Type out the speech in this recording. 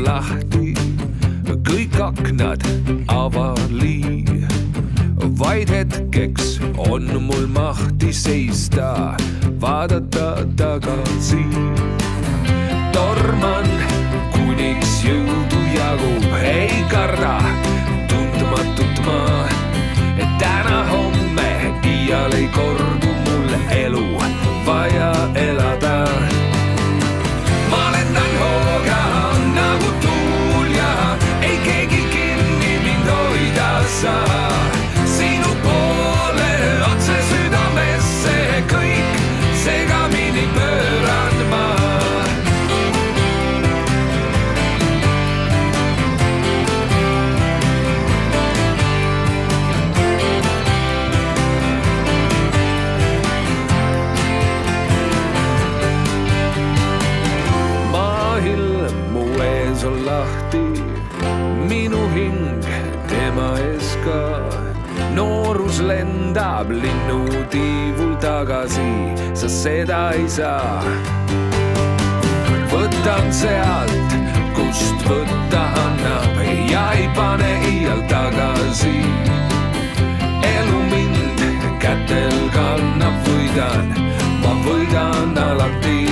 on lahti, kõik aknad avali. Vaid hetkeks on mul mahti seista, vaadata tagasi. Torman, kuniks jõudu jagub, ei karda tundmatut ma. Täna homme iial ei kordu mulle elu vaja elada. Ma lendan hooga nagu tuul ja ei keegi kinni mind hoida saa. Sinu poole otse südamesse kõik segamini pööran ma. On lahti minu hing tema ees ka. Noorus lendab linnutiivul tagasi, sa seda ei saa. Võtan sealt, kust võtta annab ja ei pane iial tagasi. Elu mind kätel kannab, võidan, ma võidan alati.